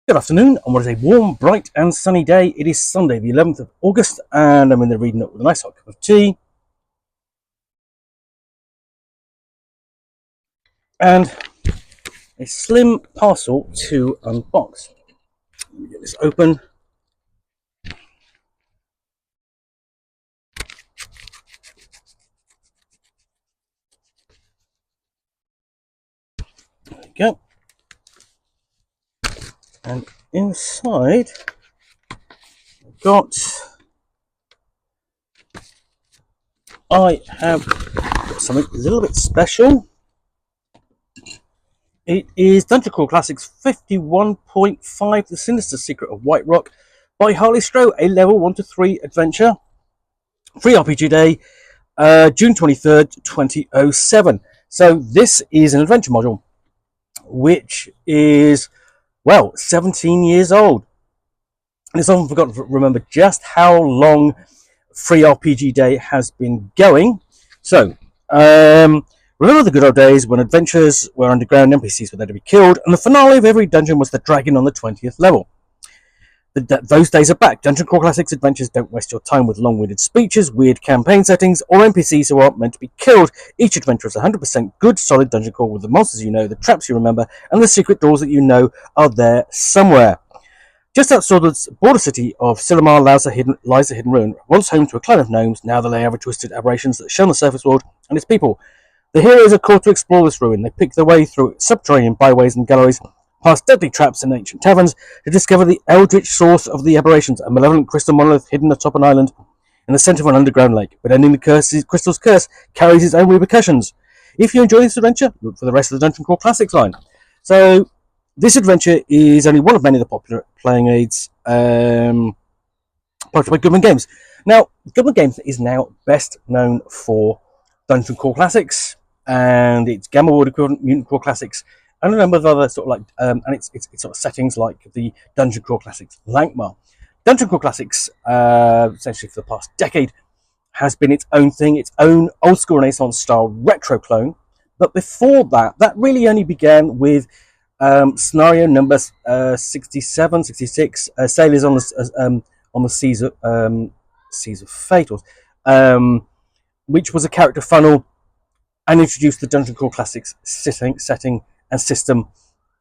Good afternoon, and what is a warm, bright, and sunny day. It is Sunday, the 11th of August, and I'm in there reading it with a nice hot cup of tea and a slim parcel to unbox. Let me get this open. There we go. And inside, I have something a little bit special. It is Dungeon Crawl Classics 51.5, The Sinister Secret of Whiterock by Harley Stroh, a level 1 to 3 adventure. Free RPG day, June 23rd, 2007. So this is an adventure module, which is, 17 years old. And it's often forgotten to remember just how long Free RPG Day has been going. So, remember the good old days when adventures were underground, NPCs were there to be killed, and the finale of every dungeon was the dragon on the 20th level. Those days are back. Dungeon Crawl Classics adventures don't waste your time with long-winded speeches, weird campaign settings, or NPCs who aren't meant to be killed. Each adventure is 100% good, solid dungeon crawl with the monsters you know, the traps you remember, and the secret doors that you know are there somewhere. Just outside the border city of Silmar lies a hidden ruin, once home to a clan of gnomes, now the lair of twisted aberrations that shun the surface world and its people. The heroes are called to explore this ruin. They pick their way through subterranean byways and galleries, past deadly traps and ancient taverns, to discover the eldritch source of the aberrations, a malevolent crystal monolith hidden atop an island in the centre of an underground lake. But ending the crystal's curse carries its own repercussions. If you enjoy this adventure, look for the rest of the Dungeon Crawl Classics line. So, this adventure is only one of many of the popular playing aids published by Goodman Games. Now, Goodman Games is now best known for Dungeon Crawl Classics and its Gamma World equivalent, Mutant Crawl Classics, and a number of other sort of like and its sort of settings like the Dungeon Crawl Classics Lankmar. Dungeon Crawl Classics, essentially for the past decade, has been its own thing, its own old school Renaissance style retro clone. But before that, that really only began with scenario number 67, 66, Sailors on the Seas of Fate, which was a character funnel and introduced the Dungeon Crawl Classics setting and system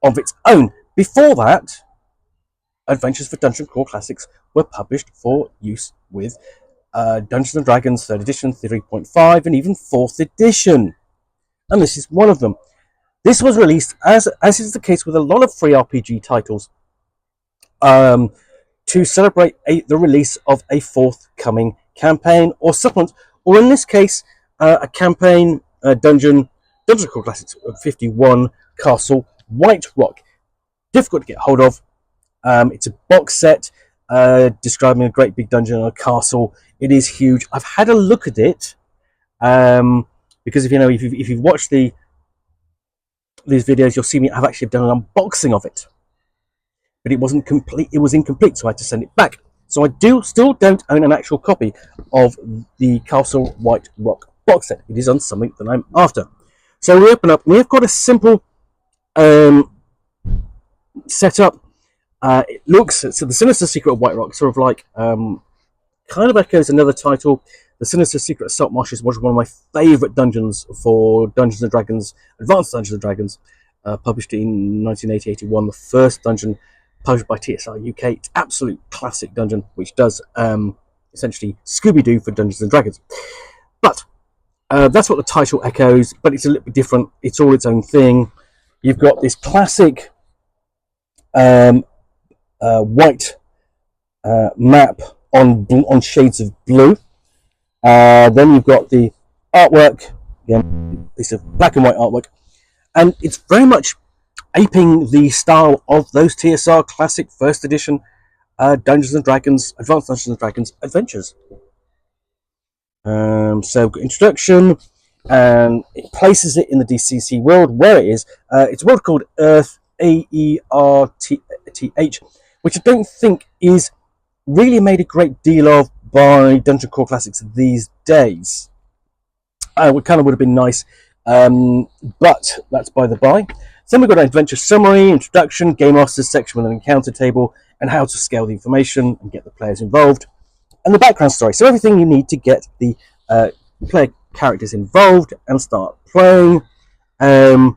of its own. Before that, Adventures for Dungeon Crawl Classics were published for use with Dungeons and Dragons 3rd edition, 3.5, and even 4th edition. And this is one of them. This was released, as is the case with a lot of free RPG titles, to celebrate the release of a forthcoming campaign or supplement, or in this case, a campaign Dungeon Crawl Classics 51 Castle Whiterock. Difficult to get hold of. It's a box set describing a great big dungeon and a castle. It is huge. I've had a look at it because if you've watched these videos, you'll see me. I've actually done an unboxing of it, but it wasn't complete. It was incomplete, so I had to send it back. So I still don't own an actual copy of the Castle Whiterock box set. It is on something that I'm after. So we open up. We've got a simple setup. It looks so the Sinister Secret of Whiterock, sort of like kind of echoes another title. The Sinister Secret of Saltmarshes was one of my favourite dungeons for Dungeons and Dragons, Advanced Dungeons and Dragons, published in 1980-81. The first dungeon published by TSR UK. It's absolute classic dungeon, which does essentially Scooby-Doo for Dungeons and Dragons. But that's what the title echoes, but it's a little bit different. It's all its own thing. You've got this classic white map on shades of blue. Then you've got the artwork, again, piece of black and white artwork, and it's very much aping the style of those TSR classic first edition Dungeons and Dragons, Advanced Dungeons and Dragons adventures. So introduction, and it places it in the DCC world where it is. It's a world called Earth, AERTH, which I don't think is really made a great deal of by Dungeon Crawl Classics these days. It kind of would have been nice, but that's by the by. Then we've got an adventure summary, introduction, game masters section with an encounter table, and how to scale the information and get the players involved, and the background story. So everything you need to get the player characters involved and start playing. And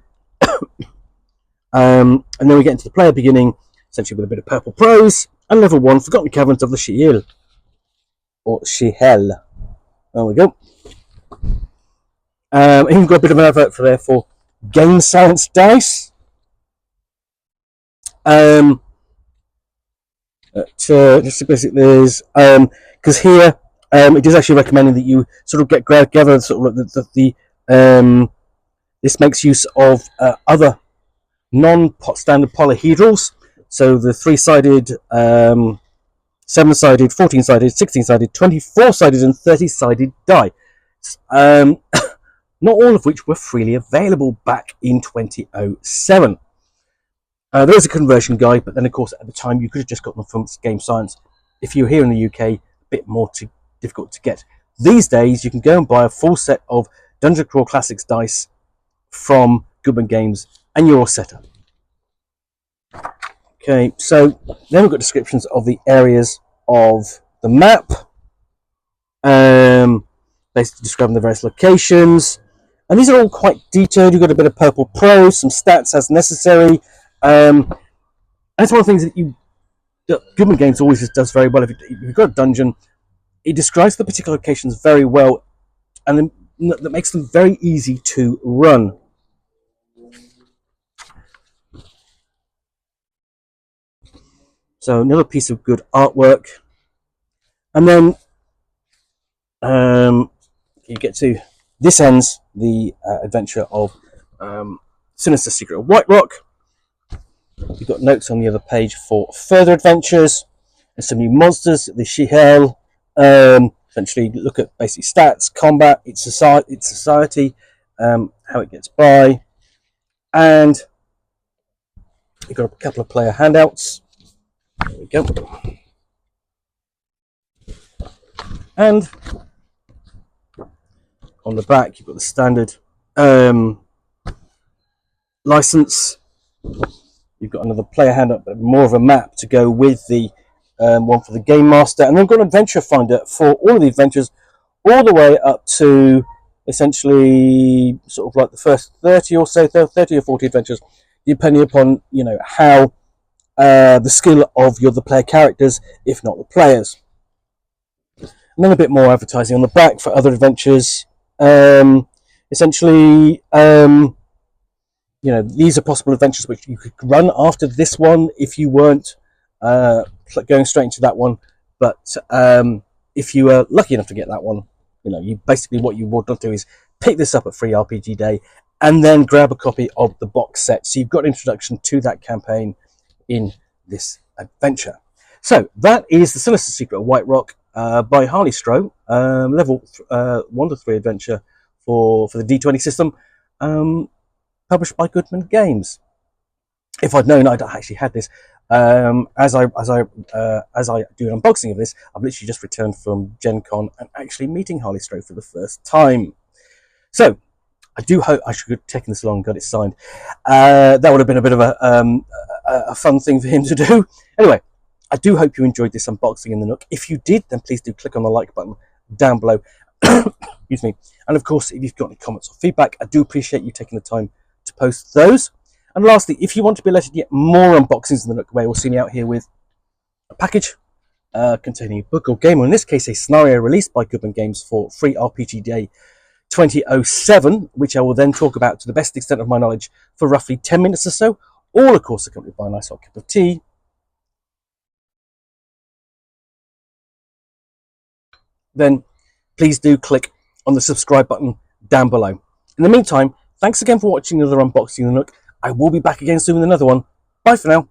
then we get into the player beginning, essentially with a bit of purple prose, and level 1, Forgotten Caverns of the Shiel. Or Shihel. There we go. And you've got a bit of an advert for there for Game Science Dice. Just basically is because here it is actually recommending that you sort of get together sort of this makes use of other non-standard polyhedrals, so the 3-sided, 7-sided, 14-sided, 16-sided, 24-sided and 30-sided die, not all of which were freely available back in 2007. There is a conversion guide, but then of course at the time you could have just got them from Game Science. If you're here in the UK, a bit more difficult to get. These days you can go and buy a full set of Dungeon Crawl Classics dice from Goodman Games and you're all set up. Okay, so then we've got descriptions of the areas of the map, basically describing the various locations, and these are all quite detailed. You've got a bit of purple prose, some stats as necessary. And it's one of the things that Goodman Games always does very well. If you've got a dungeon, it describes the particular locations very well, and that makes them very easy to run. So another piece of good artwork, and then you get to this ends the adventure of Sinister, Secret of Whiterock. You've got notes on the other page for further adventures and some new monsters. The Shihel, essentially look at basic stats, combat, its society, how it gets by, and you've got a couple of player handouts. There we go. And on the back, you've got the standard license. You've got another player handout, but more of a map to go with the one for the Game Master. And then we've got an adventure finder for all of the adventures, all the way up to essentially sort of like the first 30 or so, 30 or 40 adventures, depending upon, you know, how the skill of the player characters, if not the players. And then a bit more advertising on the back for other adventures. Essentially, you know, these are possible adventures which you could run after this one if you weren't going straight into that one. But if you were lucky enough to get that one, you know, you basically what you would not do is pick this up at Free RPG Day and then grab a copy of the box set. So you've got an introduction to that campaign in this adventure. So that is the Sinister Secret of Whiterock by Harley Stroh, level 1 to 3 adventure for the D20 system, published by Goodman Games. If I'd known I'd actually had this, as I do an unboxing of this, I've literally just returned from Gen Con and actually meeting Harley Stroh for the first time. So I do hope I should have taken this along and got it signed. That would have been a bit of a fun thing for him to do. Anyway, I do hope you enjoyed this unboxing in the Nook. If you did, then please do click on the like button down below. Excuse me. And of course, if you've got any comments or feedback, I do appreciate you taking the time to post those. And lastly, if you want to be alerted to get more unboxings in the Nook, we'll see you out here with a package containing a book or game, or in this case, a scenario released by Goodman Games for Free RPG Day 2007, which I will then talk about to the best extent of my knowledge for roughly 10 minutes or so, all of course accompanied by a nice hot cup of tea. Then please do click on the subscribe button down below. In the meantime, thanks again for watching another unboxing of the Nook. I will be back again soon with another one. Bye for now.